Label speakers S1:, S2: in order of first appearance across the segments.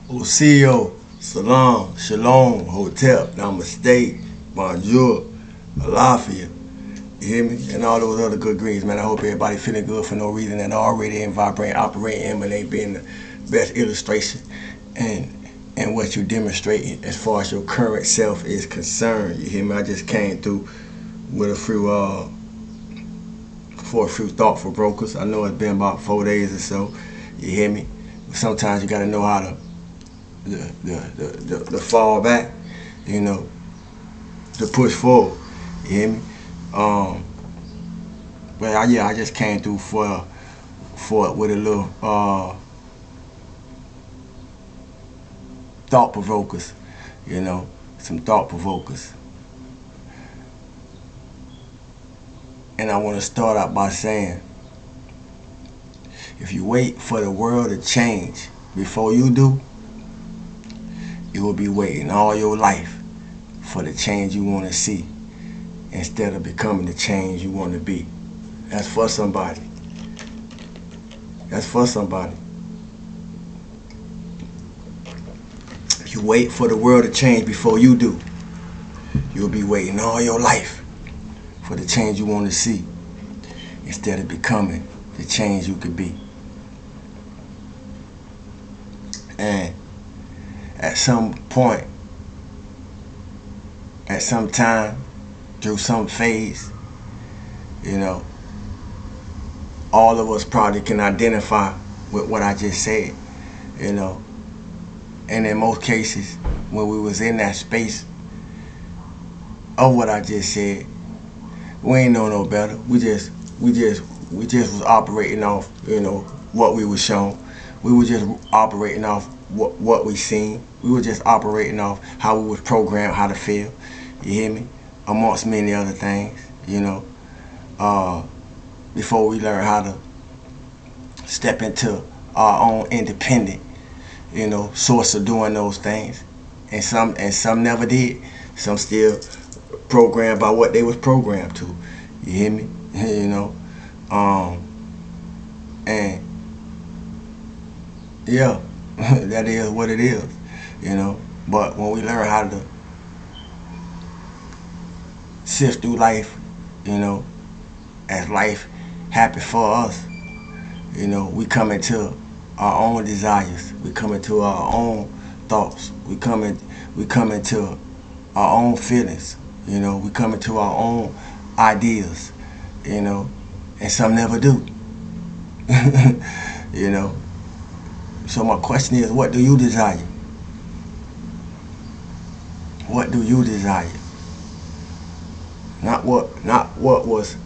S1: Osio, Salam, Shalom, Hotep, Namaste, Bonjour, Alafia. You hear me? And all those other good greens, man. I hope everybody feeling good for no reason and already in vibrate, operate, emanate, being the best illustration and what you demonstrating as far as your current self is concerned. You hear me? I just came through with a few for a few thoughtful brokers. I know it's been about 4 days or so. You hear me? Sometimes you gotta know how to the fall back, you know, to push forward. You hear me? But I just came through for it with a little thought provokers, you know, some thought provokers. And I want to start out by saying, if you wait for the world to change before you do, you will be waiting all your life for the change you want to see instead of becoming the change you want to be. That's for somebody. That's for somebody. If you wait for the world to change before you do, you'll be waiting all your life for the change you want to see instead of becoming the change you could be. And at some point, at some time, through some phase, you know, all of us probably can identify with what I just said, you know. And in most cases, when we was in that space of what I just said, we ain't know no better. We just was operating off, you know, what we was shown. We were just operating off what we seen. We were just operating off how we was programmed how to feel. You hear me? Amongst many other things, you know. Before we learn how to step into our own independent, you know, source of doing those things. And some never did. Some still programmed by what they was programmed to. You hear me? You know. And yeah, that is what it is, you know. But when we learn how to sift through life, you know, as life happens for us, you know, we come into our own desires. We come into our own thoughts. We come into our own feelings. You know, we come into our own ideas. You know, and some never do. You know. So my question is, what do you desire? What do you desire? Not what was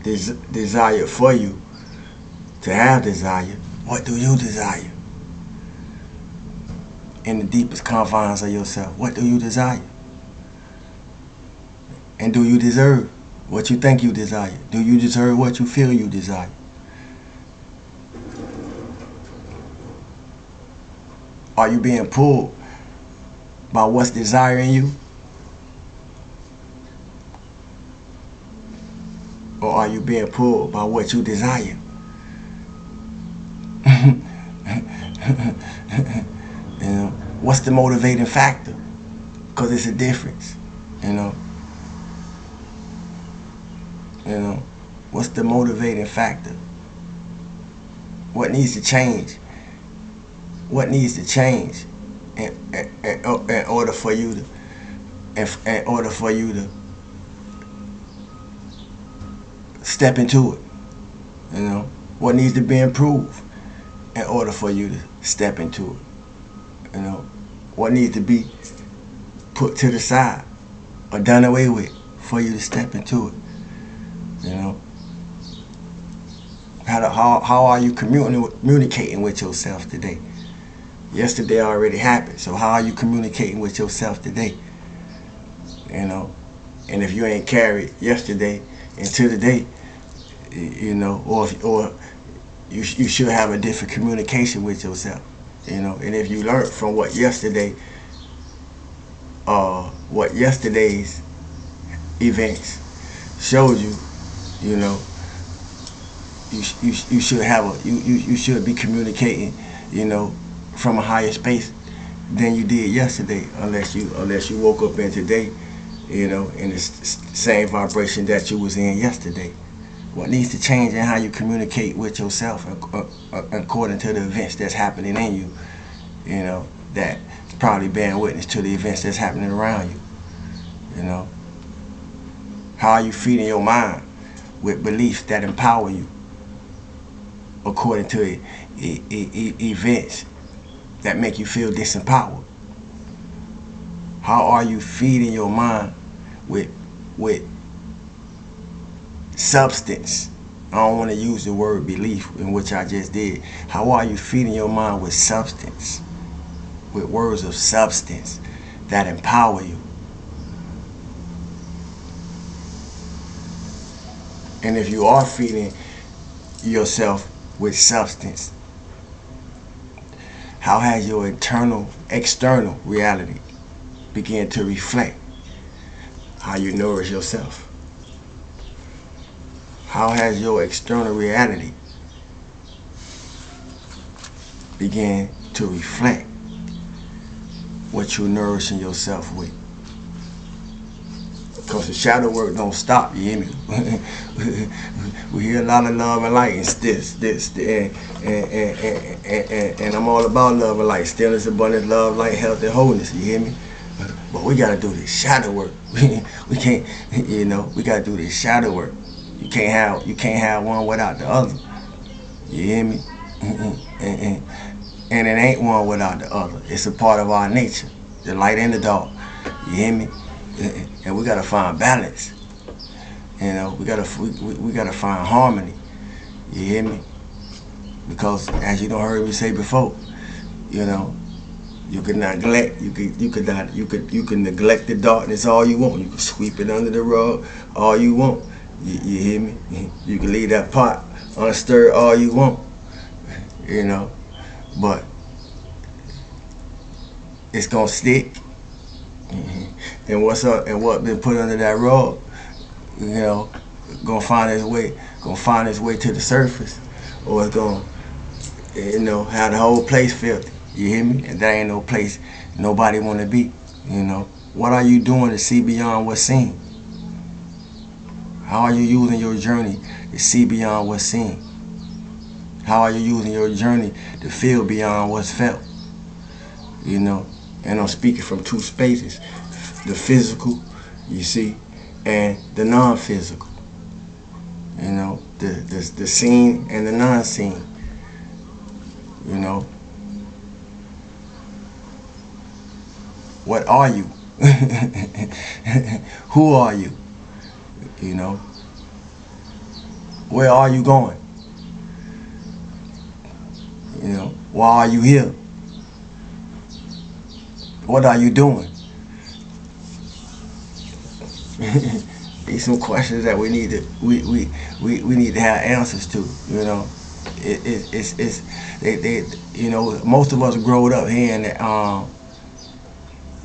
S1: desired for you to have desire. What do you desire? In the deepest confines of yourself, what do you desire? And do you deserve what you think you desire? Do you deserve what you feel you desire? Are you being pulled by what's desiring you? Or are you being pulled by what you desire? You know, what's the motivating factor? Because it's a difference, you know. You know, what's the motivating factor? What needs to change? What needs to change in order for you to step into it? You know, what needs to be improved in order for you to step into it? You know, what needs to be put to the side or done away with for you to step into it? You know, how are you communicating with yourself today? Yesterday already happened, so how are you communicating with yourself today? You know, and if you ain't carried yesterday into today, you know, or you should have a different communication with yourself, you know. And if you learned from what yesterday's events showed you, you know, you should have you should be communicating, you know, from a higher space than you did yesterday, unless you woke up in today, in the same vibration that you was in yesterday. What needs to change in how you communicate with yourself according to the events that's happening in you, that's probably bearing witness to the events that's happening around you. How are you feeding your mind with beliefs that empower you according to events that make you feel disempowered? How are you feeding your mind with substance? I don't want to use the word belief, in which I just did. How are you feeding your mind with substance, with words of substance that empower you? And if you are feeding yourself with substance, how has your external reality begin to reflect how you nourish yourself? How has your external reality begin to reflect what you're nourishing yourself with? Because the shadow work don't stop, you hear me? We hear a lot of love and light, and I'm all about love and light. Stillness, abundance, love, light, health, and wholeness, you hear me? But we gotta do this shadow work. We can't, we gotta do this shadow work. You can't have one without the other. You hear me? And it ain't one without the other. It's a part of our nature, the light and the dark. You hear me? And we gotta find balance. We gotta find harmony. You hear me? Because as you heard me say before, you can neglect. You can neglect the darkness all you want. You can sweep it under the rug all you want. You hear me? You can leave that pot unstirred all you want. But it's gonna stick. And what been put under that rug, gonna find its way to the surface, or it's gonna, have the whole place filthy. You hear me? And that ain't no place nobody wanna be. What are you doing to see beyond what's seen? How are you using your journey to see beyond what's seen? How are you using your journey to feel beyond what's felt? And I'm speaking from two spaces. The physical, you see, and the non-physical. The seen and the non-seen. What are you? Who are you? Where are you going? Why are you here? What are you doing? These some questions that we need to have answers to. Most of us growed up hearing that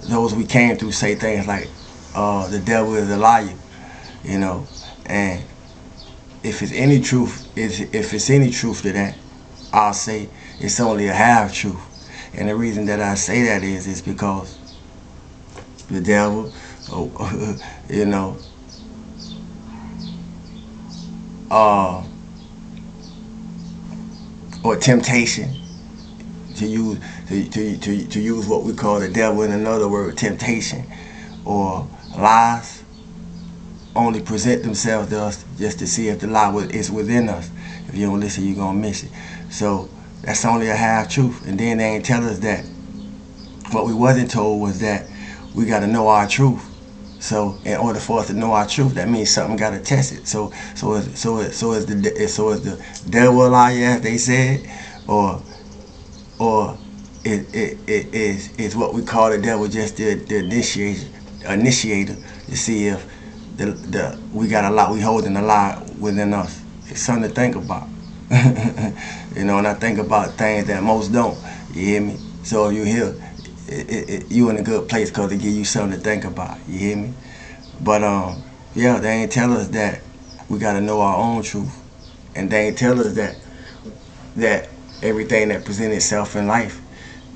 S1: those we came through say things like the devil is a liar, and if it's any truth to that, I'll say it's only a half truth. And the reason that I say that is because the devil, or temptation, to use what we call the devil in another word, temptation, or lies, only present themselves to us just to see if the lie is within us. If you don't listen, you're gonna miss it. So that's only a half truth. And then they ain't tell us that what we wasn't told was that we got to know our truth. So in order for us to know our truth, that means something got to test it. So is the devil a liar, as they said, or is what we call the devil just the initiator to see if we holding a lie within us. It's something to think about. And I think about things that most don't. You hear me? So if you here, you in a good place because they give you something to think about. You hear me? But they ain't tell us that we got to know our own truth, and they ain't tell us that everything that presents itself in life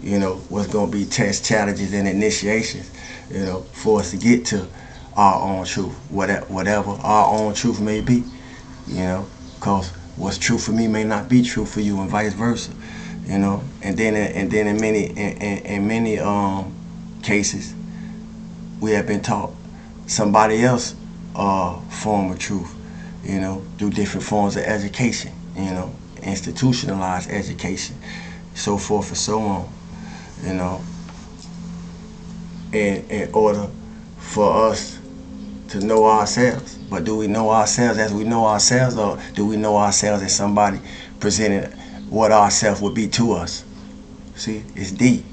S1: You know, what's going to be tests, challenges, and initiations, you know, for us to get to our own truth, whatever our own truth may be, you know, because what's true for me may not be true for you, and vice versa, you know. And then in many cases, we have been taught somebody else form of truth, you know, through different forms of education, you know, institutionalized education, so forth and so on, you know, in order for us to know ourselves. But do we know ourselves as we know ourselves, or do we know ourselves as somebody presented what ourself would be to us? See, it's deep.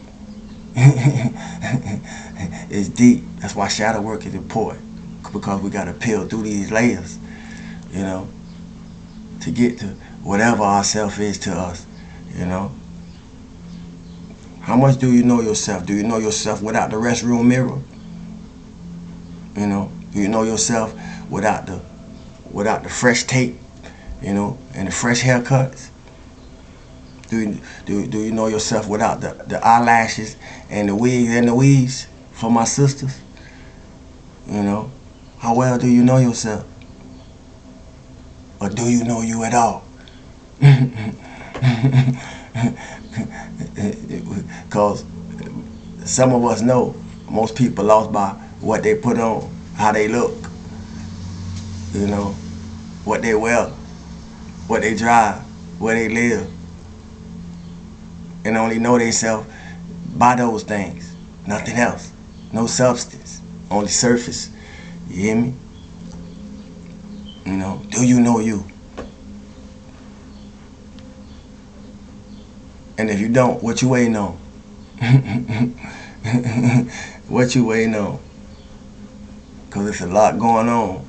S1: It's deep. That's why shadow work is important, because we got to peel through these layers, you know, to get to whatever ourself is to us, you know. How much do you know yourself? Do you know yourself without the restroom mirror? You know, do you know yourself without the fresh tape, you know, and the fresh haircuts? Do you know yourself without the eyelashes and the wigs and the weaves for my sisters? You know, how well do you know yourself? Or do you know you at all? Because some of us know most people lost by what they put on, how they look, you know, what they wear, what they drive, where they live, and only know themselves by those things, nothing else, no substance, only surface. You hear me? You know, do you know you? And if you don't, what you waiting on? What you waiting on? Because there's a lot going on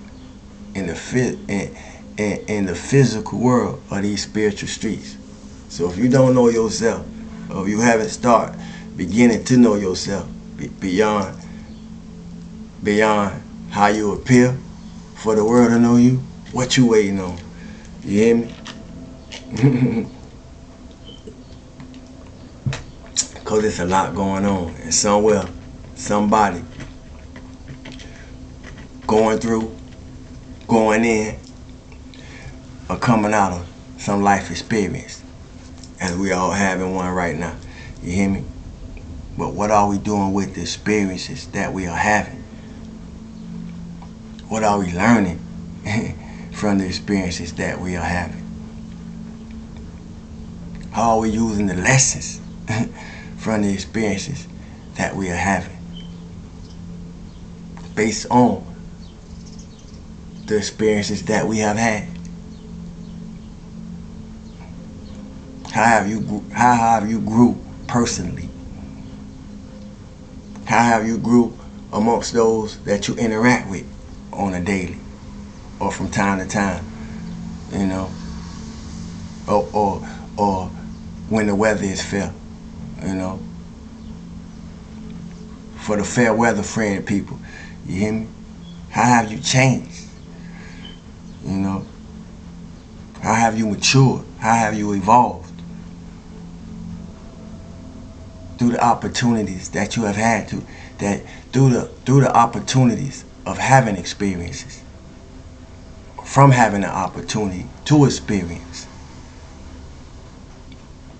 S1: in the physical world of these spiritual streets. So if you don't know yourself, or if you haven't started beginning to know yourself beyond how you appear for the world to know you, what you waiting on? You hear me? Because there's a lot going on, and somewhere, somebody going through, going in, or coming out of some life experience, as we all having one right now. You hear me? But what are we doing with the experiences that we are having? What are we learning from the experiences that we are having? How are we using the lessons from the experiences that we are having, based on the experiences that we have had? How have you grew personally? How have you grew amongst those that you interact with on a daily or from time to time? You know, or when the weather is fair. You know, for the fair weather friend people, you hear me? How have you changed? You know, how have you matured? How have you evolved through the opportunities that you have had to, that through the opportunities of having experiences, from having an opportunity to experience?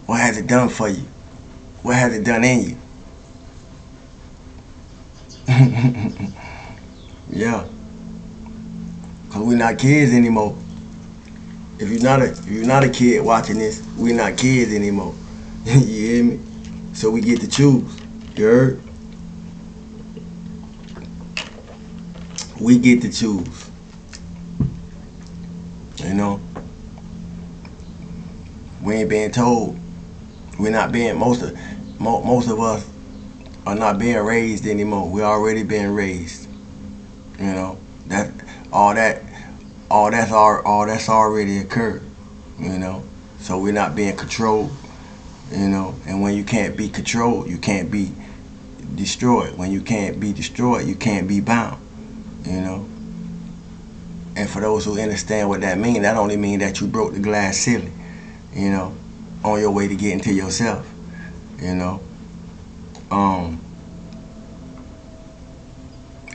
S1: What has it done for you? What has it done in you? Yeah, cause we're not kids anymore. If you're not a kid watching this, we're not kids anymore. You hear me? So we get to choose. You heard? We get to choose. You know, we ain't being told. We're not being most of us are not being raised anymore. We already been raised. You know, that all that's already occurred. You know, so we're not being controlled. You know, and when you can't be controlled, you can't be destroyed. When you can't be destroyed, you can't be bound. You know, and for those who understand what that means, that only means that you broke the glass ceiling. You know, on your way to getting to yourself. You know, Um,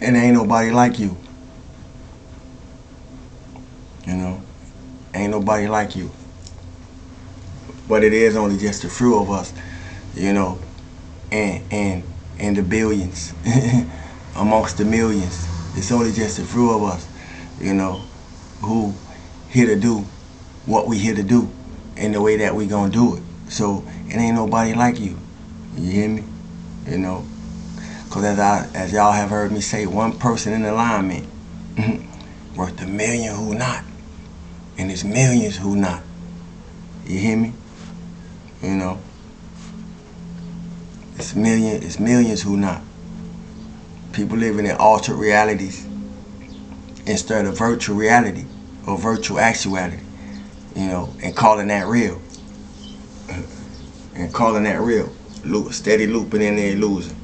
S1: and ain't nobody like you. You know, ain't nobody like you. But it is only just a few of us. You know, and the billions amongst the millions. It's only just a few of us. You know, who here to do what we here to do in the way that we gonna do it. So it ain't nobody like you. You hear me? You know, cause as y'all have heard me say, one person in alignment worth a million who not, and it's millions who not. You hear me? You know, it's millions who not. People living in altered realities instead of virtual reality or virtual actuality. You know, and calling that real. And calling that real. Steady looping in the illusion.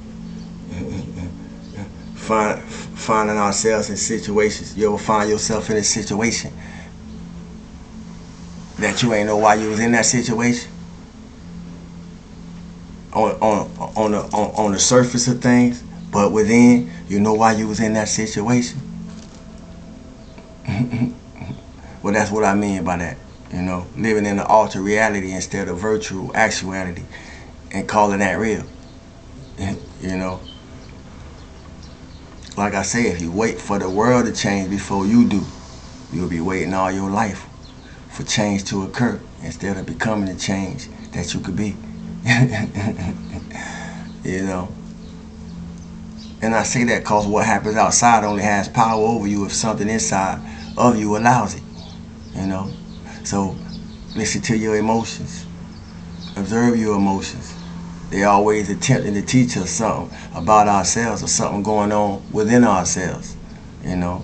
S1: Finding ourselves in situations. You ever find yourself in a situation that you ain't know why you was in that situation? On the surface of things, but within, you know why you was in that situation? Well, that's what I mean by that. You know, living in an altered reality instead of virtual actuality and calling that real. You know, like I say, if you wait for the world to change before you do, you'll be waiting all your life for change to occur instead of becoming the change that you could be. You know, and I say that because what happens outside only has power over you if something inside of you allows it. You know, so listen to your emotions, observe your emotions. They always attempting to teach us something about ourselves or something going on within ourselves. You know,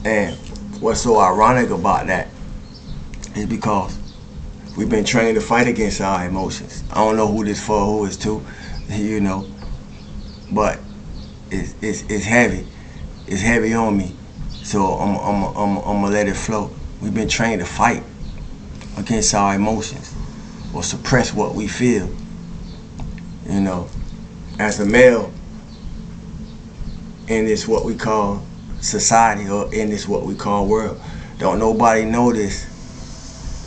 S1: and what's so ironic about that is because we've been trained to fight against our emotions. I don't know who this for, who it's to, you know, but it's heavy. It's heavy on me, so I'm gonna let it flow. We've been trained to fight against our emotions or suppress what we feel. You know, as a male in this what we call society or in this what we call world, don't nobody know this,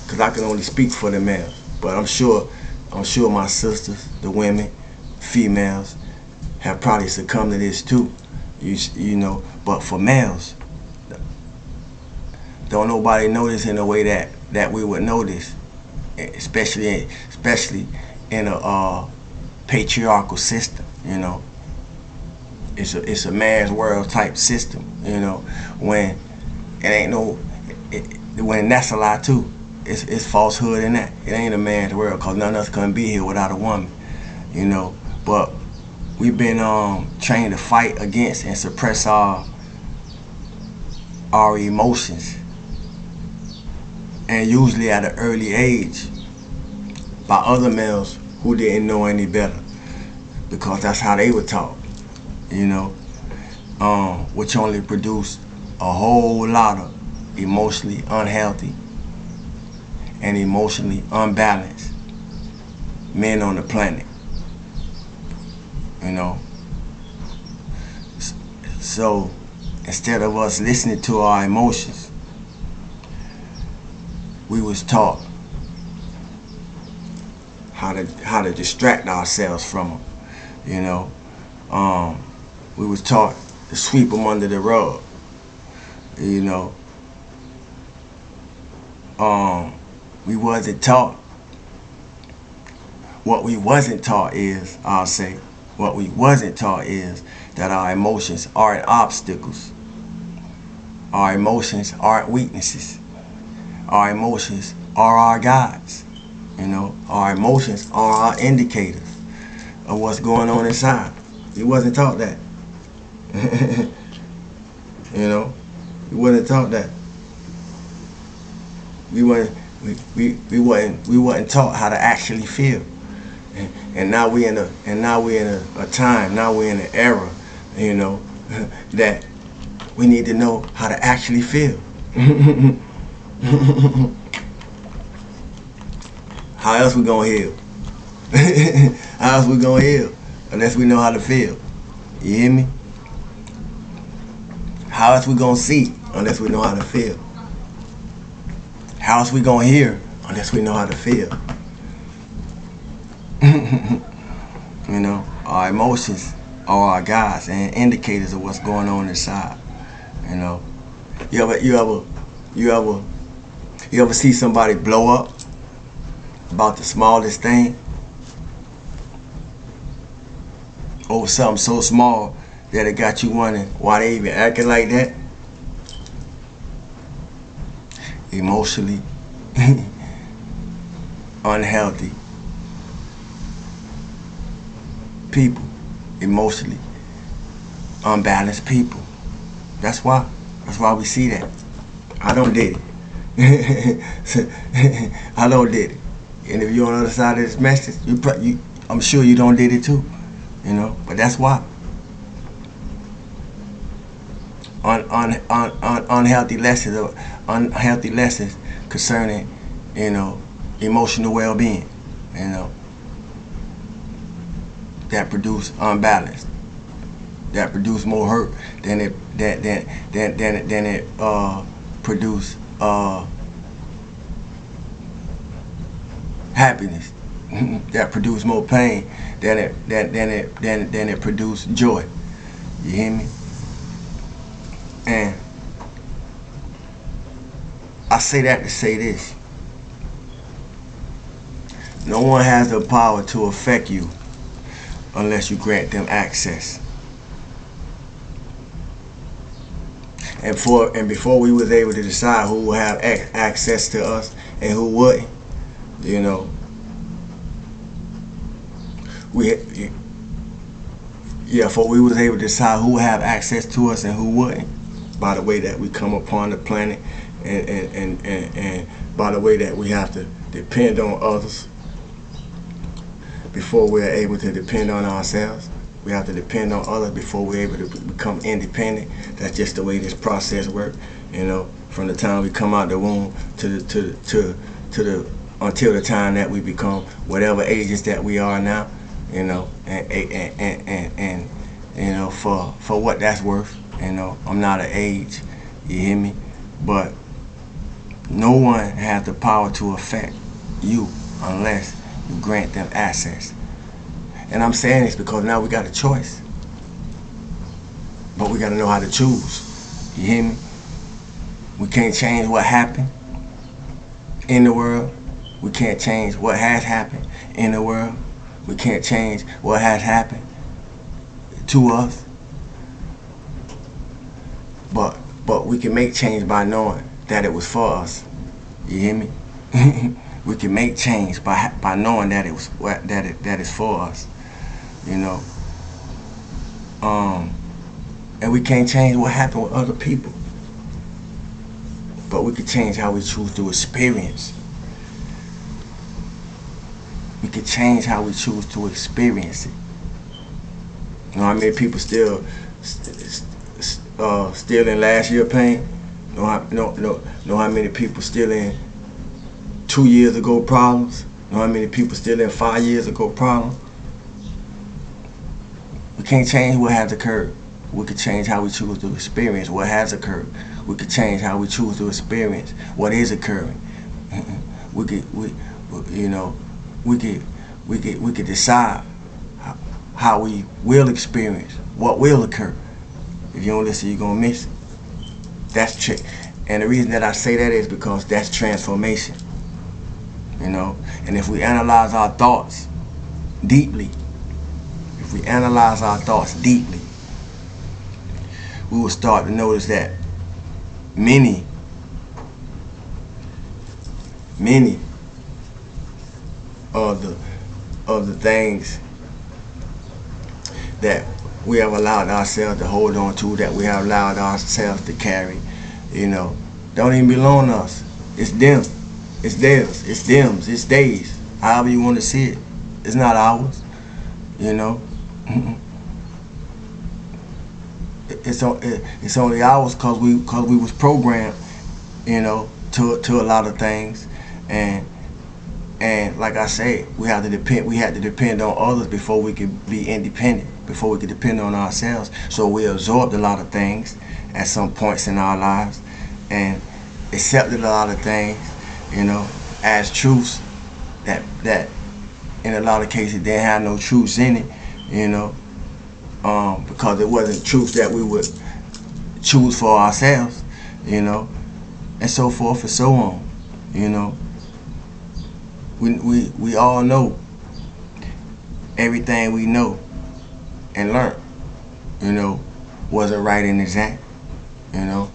S1: because I can only speak for the males. But I'm sure my sisters, the women, females, have probably succumbed to this too. You know, but for males, don't nobody know this in a way that we would know this, especially in a patriarchal system. You know, it's a man's world type system. You know, when it ain't no, when that's a lie too. It's falsehood in that. It ain't a man's world, because none of us couldn't be here without a woman. You know, but we've been trained to fight against and suppress our emotions, and usually at an early age by other males who didn't know any better, because that's how they were taught. You know, which only produced a whole lot of emotionally unhealthy and emotionally unbalanced men on the planet. You know, so instead of us listening to our emotions, we was taught how to distract ourselves from them. You know, we was taught to sweep them under the rug. You know, we wasn't taught. What we wasn't taught is, I'll say, what we wasn't taught is that our emotions aren't obstacles. Our emotions aren't weaknesses. Our emotions are our guides. You know, our emotions are our indicators of what's going on inside. We wasn't taught that. You know, we wasn't taught that. We wasn't taught how to actually feel. And now we're in a time, now we're in an era, you know, that we need to know how to actually feel. How else we gonna heal? How else we gonna heal? unless we know how to feel. You hear me? How else we gonna see unless we know how to feel? How else we gonna hear unless we know how to feel? You know, our emotions are our guides and indicators of what's going on inside. You know, you ever see somebody blow up about the smallest thing, over something so small that it got you wondering why they even acting like that? Emotionally unhealthy people, emotionally unbalanced people. That's why we see that. I don't did it. I don't did it. And if you're on the other side of this message, I'm sure you don't did it too. You know, but that's why. Unhealthy lessons concerning, you know, emotional well-being, you know, that produce unbalance, that produce more hurt than it produce happiness, that produce more pain than it produce joy. You hear me? And I say that to say this: no one has the power to affect you unless you grant them access. And before we was able to decide who would have access to us and who wouldn't, you know, before we was able to decide who would have access to us and who wouldn't, by the way that we come upon the planet, and by the way that we have to depend on others before we're able to depend on ourselves. We have to depend on others before we're able to become independent. That's just the way this process works. You know, from the time we come out the womb to the until the time that we become whatever ages that we are now. You know, and you know, for what that's worth. You know, I'm not an age. You hear me? But no one has the power to affect you unless you grant them access. And I'm saying this because now we got a choice. But we got to know how to choose. You hear me? We can't change what happened in the world. We can't change what has happened in the world. We can't change what has happened to us. But we can make change by knowing that it was for us. You hear me? We can make change by knowing that it was that is for us. You know. And we can't change what happened with other people. But we can change how we choose to experience. We can change how we choose to experience it. You know how many people still in last year pain? Know how many people still in 2 years ago problems? Know how many people still in 5 years ago problems? We can't change what has occurred. We can change how we choose to experience what has occurred. We can change how we choose to experience what is occurring. We could decide how we will experience what will occur. If you don't listen, you're gonna miss it. That's trick. And the reason that I say that is because that's transformation. You know, and if we analyze our thoughts deeply, we will start to notice that many of the things that we have allowed ourselves to hold on to, that we have allowed ourselves to carry, you know, don't even belong to us. It's them. It's theirs. It's them's. It's theirs. However you want to see it. It's not ours. You know. It's only ours because we was programmed, you know, to a lot of things, and And like I said, we had to depend on others before we could be independent, before we could depend on ourselves. So we absorbed a lot of things at some points in our lives and accepted a lot of things, you know, as truths that in a lot of cases didn't have no truths in it, you know, because it wasn't truths that we would choose for ourselves, you know, and so forth and so on, you know. We all know everything we know and learn, you know, wasn't right and exact, you know.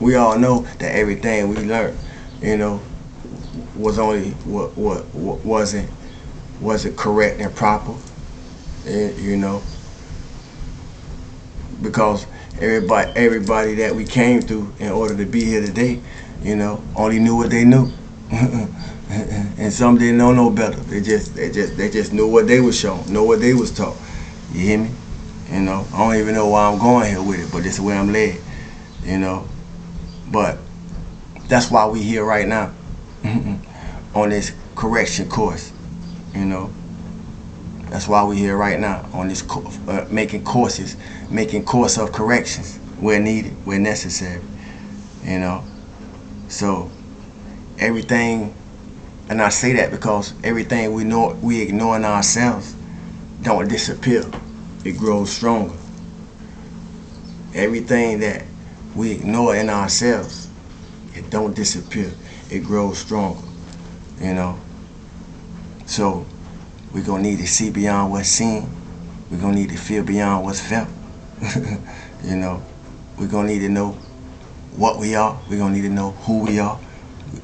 S1: We all know that everything we learned, you know, was only what wasn't correct and proper, you know, because everybody that we came through in order to be here today, you know, only knew what they knew. And some didn't know no better. They just knew what they was shown, know what they was taught. You hear me? You know, I don't even know why I'm going here with it, but this is where I'm led. You know, but that's why we here right now on this correction course. You know, that's why we here right now on this making course of corrections where needed, where necessary. You know, so everything. And I say that because everything we ignore in ourselves don't disappear. It grows stronger. Everything that we ignore in ourselves, it don't disappear. It grows stronger. You know. So we're gonna need to see beyond what's seen. We're gonna need to feel beyond what's felt. You know. We're gonna need to know what we are. We're gonna need to know who we are.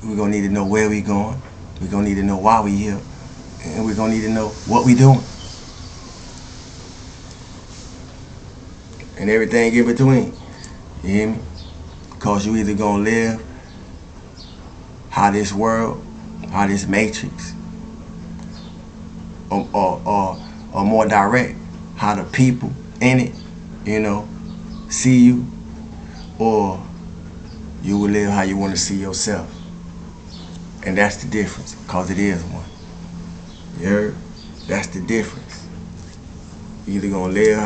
S1: We're gonna need to know where we're going. We're going to need to know why we're here. And we're going to need to know what we're doing. And everything in between. You hear me? Because you either going to live how this world, how this matrix, or more direct, how the people in it, you know, see you, or you will live how you want to see yourself. And that's the difference, because it is one. You heard? That's the difference. You either gonna live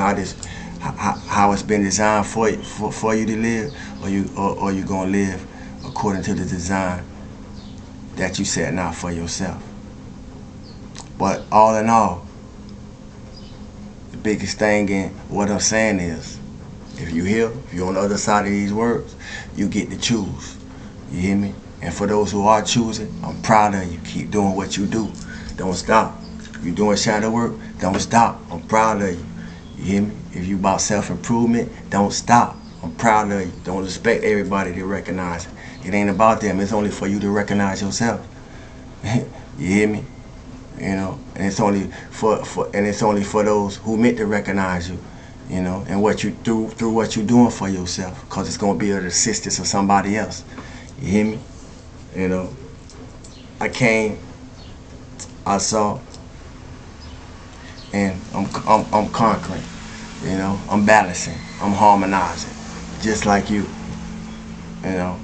S1: how it's been designed for you to live, or you gonna live according to the design that you set out for yourself. But all in all, the biggest thing in what I'm saying is, if you here, if you're on the other side of these words, you get to choose. You hear me? And for those who are choosing, I'm proud of you. Keep doing what you do. Don't stop. If you're doing shadow work, don't stop. I'm proud of you. You hear me? If you about self-improvement, don't stop. I'm proud of you. Don't expect everybody to recognize it. It ain't about them. It's only for you to recognize yourself. You hear me? You know, and it's only for those who meant to recognize you. You know, and what you do through what you're doing for yourself, because it's gonna be an assistance of somebody else. You hear me? You know, I came, I saw, and I'm conquering. You know, I'm balancing, I'm harmonizing, just like you. You know,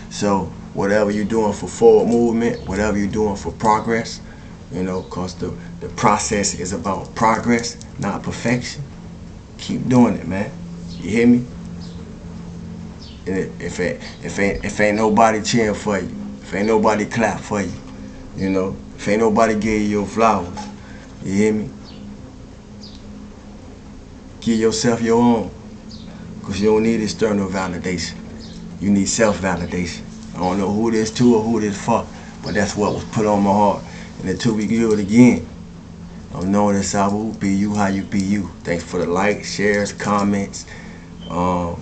S1: so whatever you're doing for forward movement, whatever you're doing for progress, you know, because the process is about progress, not perfection. Keep doing it, man. You hear me? If ain't nobody cheering for you, if ain't nobody clap for you, you know, if ain't nobody give you your flowers, you hear me? Give yourself your own, because you don't need external validation. You need self-validation. I don't know who this to or who this for, but that's what was put on my heart. And until we do it again, I'm knowing this I will be you how you be you. Thanks for the likes, shares, comments,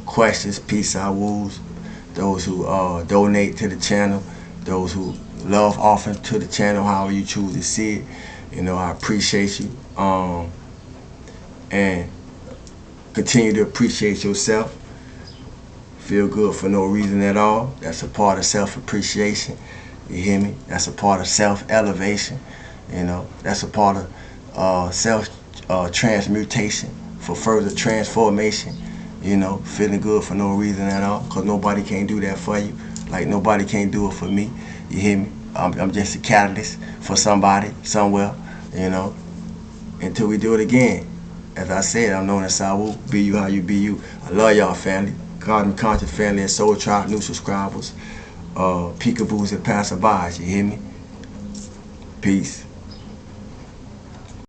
S1: questions, peace out woos, those who donate to the channel, those who love offering to the channel, however you choose to see it. You know, I appreciate you. And continue to appreciate yourself. Feel good for no reason at all. That's a part of self-appreciation. You hear me? That's a part of self-elevation. You know, that's a part of self-transmutation for further transformation. You know, feeling good for no reason at all, because nobody can do that for you, like nobody can do it for me. You hear me? I'm just a catalyst for somebody somewhere, you know, until we do it again. As I said, I'm known as Sawu. Be you how you be you. I love y'all, family. Cosmic Conscious family and Soul Tribe new subscribers. Peekaboos and passerbys. You hear me? Peace.